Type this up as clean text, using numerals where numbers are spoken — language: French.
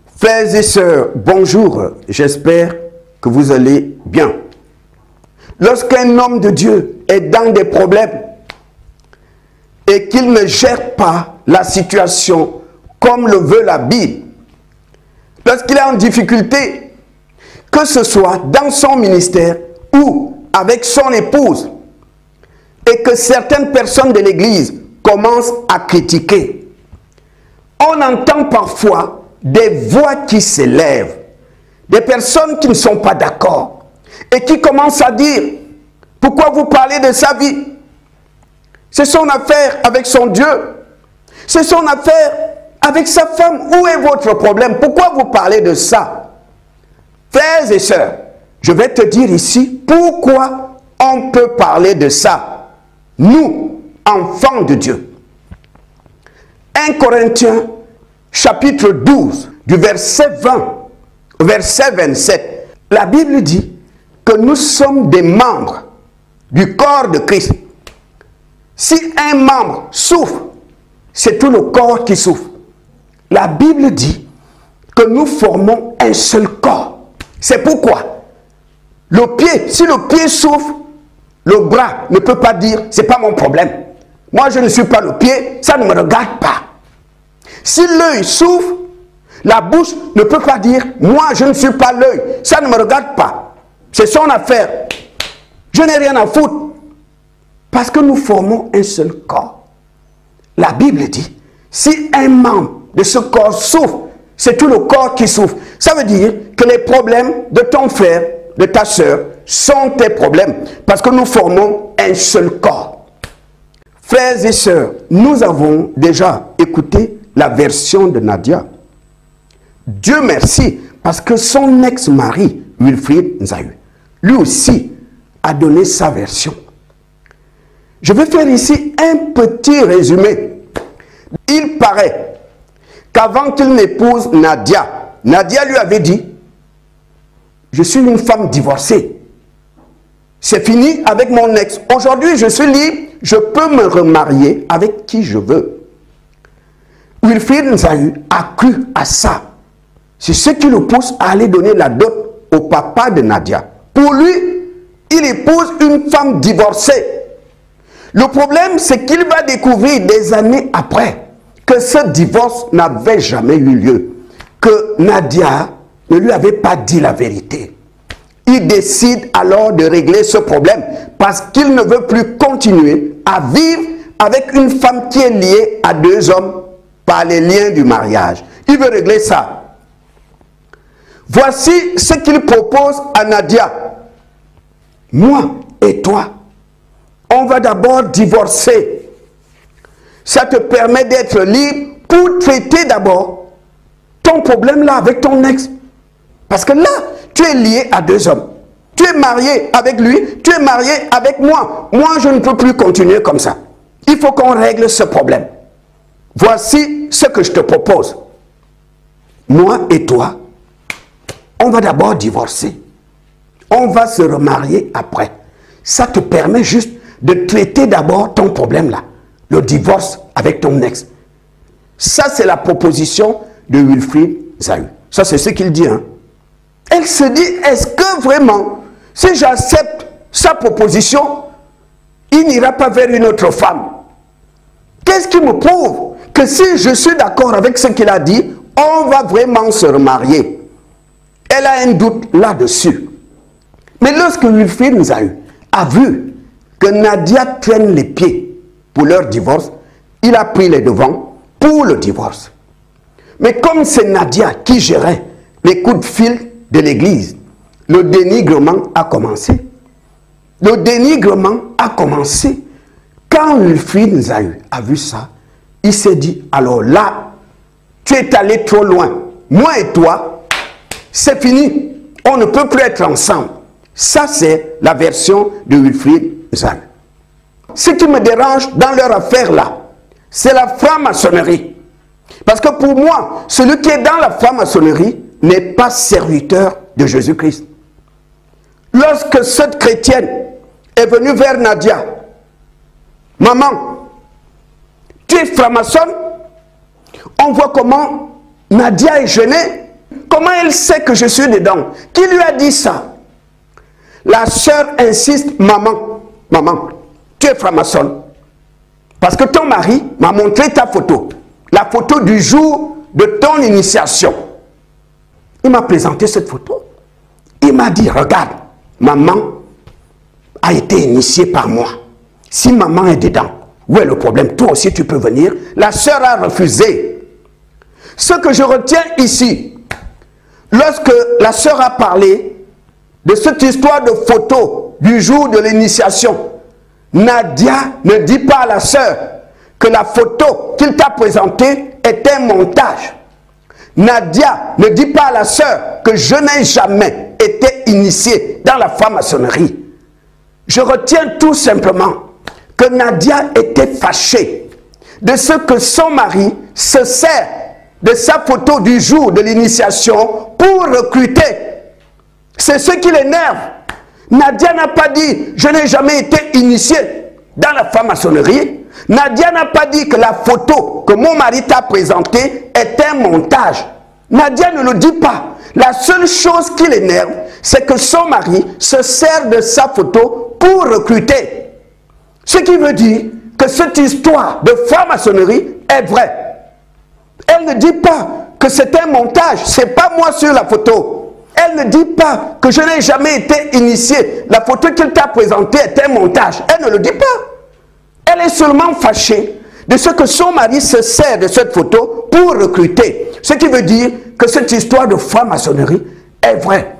Frères et sœurs, bonjour, j'espère que vous allez bien. Lorsqu'un homme de Dieu est dans des problèmes et qu'il ne gère pas la situation comme le veut la Bible, lorsqu'il est en difficulté, que ce soit dans son ministère ou avec son épouse, et que certaines personnes de l'Église commencent à critiquer, on entend parfois des voix qui s'élèvent, des personnes qui ne sont pas d'accord et qui commencent à dire: pourquoi vous parlez de sa vie? C'est son affaire avec son Dieu, c'est son affaire avec sa femme. Où est votre problème? Pourquoi vous parlez de ça? Frères et sœurs, je vais te dire ici pourquoi on peut parler de ça, nous, enfants de Dieu. 1 Corinthiens chapitre 12, du verset 20 au verset 27, la Bible dit que nous sommes des membres du corps de Christ. Si un membre souffre, c'est tout le corps qui souffre. La Bible dit que nous formons un seul corps. C'est pourquoi le pied, si le pied souffre, le bras ne peut pas dire: c'est pas mon problème. Moi, je ne suis pas le pied, ça ne me regarde pas. Si l'œil souffre, la bouche ne peut pas dire: moi, je ne suis pas l'œil, ça ne me regarde pas. C'est son affaire. Je n'ai rien à foutre. Parce que nous formons un seul corps. La Bible dit: si un membre de ce corps souffre, c'est tout le corps qui souffre. Ça veut dire que les problèmes de ton frère, de ta soeur, sont tes problèmes. Parce que nous formons un seul corps. Frères et sœurs, nous avons déjà écouté la version de Nadia. Dieu merci, parce que son ex-mari, Wilfried Nzahü, lui aussi a donné sa version. Je vais faire ici un petit résumé. Il paraît qu'avant qu'il n'épouse Nadia, Nadia lui avait dit: je suis une femme divorcée. C'est fini avec mon ex. Aujourd'hui, je suis libre. Je peux me remarier avec qui je veux. Wilfried Nzahü a cru à ça. C'est ce qui le pousse à aller donner la dot au papa de Nadia. Pour lui, il épouse une femme divorcée. Le problème, c'est qu'il va découvrir des années après que ce divorce n'avait jamais eu lieu. Que Nadia ne lui avait pas dit la vérité. Il décide alors de régler ce problème parce qu'il ne veut plus continuer à vivre avec une femme qui est liée à deux hommes par les liens du mariage. Il veut régler ça. Voici ce qu'il propose à Nadia. Moi et toi, on va d'abord divorcer. Ça te permet d'être libre pour traiter d'abord ton problème là avec ton ex. Parce que là, tu es lié à deux hommes. Tu es marié avec lui, tu es marié avec moi. Moi, je ne peux plus continuer comme ça. Il faut qu'on règle ce problème. Voici ce que je te propose. Moi et toi, on va d'abord divorcer. On va se remarier après. Ça te permet juste de traiter d'abord ton problème là. Le divorce avec ton ex. Ça, c'est la proposition de Wilfried Nzahü. Ça, c'est ce qu'il dit. Hein. Elle se dit: est-ce que vraiment, si j'accepte sa proposition, il n'ira pas vers une autre femme? Qu'est-ce qui me prouve que si je suis d'accord avec ce qu'il a dit, on va vraiment se remarier? Elle a un doute là-dessus. Mais lorsque Wilfried Nzahü a vu que Nadia traîne les pieds pour leur divorce, il a pris les devants pour le divorce. Mais comme c'est Nadia qui gérait les coups de fil de l'église, le dénigrement a commencé. Le dénigrement a commencé. Quand Wilfried Nzahü a vu ça, il s'est dit: alors là, tu es allé trop loin. Moi et toi, c'est fini. On ne peut plus être ensemble. Ça, c'est la version de Wilfried Nzahü. Ce qui me dérange dans leur affaire là, c'est la franc-maçonnerie. Parce que pour moi, celui qui est dans la franc-maçonnerie n'est pas serviteur de Jésus-Christ. Lorsque cette chrétienne est venue vers Nadia: maman, tu es franc-maçonne? On voit comment Nadia est gênée. Comment elle sait que je suis dedans? Qui lui a dit ça? La sœur insiste, maman, tu es franc-maçonne. Parce que ton mari m'a montré ta photo. La photo du jour de ton initiation. Il m'a présenté cette photo. Il m'a dit, regarde, maman a été initiée par moi. Si maman est dedans, où est le problème? Toi aussi tu peux venir. La sœur a refusé. Ce que je retiens ici, lorsque la sœur a parlé de cette histoire de photo du jour de l'initiation, Nadia ne dit pas à la sœur que la photo qu'il t'a présentée est un montage. Nadia ne dit pas à la sœur que je n'ai jamais été initiée dans la franc-maçonnerie. Je retiens tout simplement que Nadia était fâchée de ce que son mari se sert de sa photo du jour de l'initiation pour recruter. C'est ce qui l'énerve. Nadia n'a pas dit « je n'ai jamais été initiée dans la franc-maçonnerie ». Nadia n'a pas dit que la photo que mon mari t'a présentée est un montage. Nadia ne le dit pas. La seule chose qui l'énerve, c'est que son mari se sert de sa photo pour recruter. Ce qui veut dire que cette histoire de franc-maçonnerie est vraie. Elle ne dit pas que c'est un montage, c'est pas moi sur la photo. Elle ne dit pas que je n'ai jamais été initiée. La photo qu'il t'a présentée est un montage. Elle ne le dit pas. Elle est seulement fâchée de ce que son mari se sert de cette photo pour recruter. Ce qui veut dire que cette histoire de franc-maçonnerie est vraie.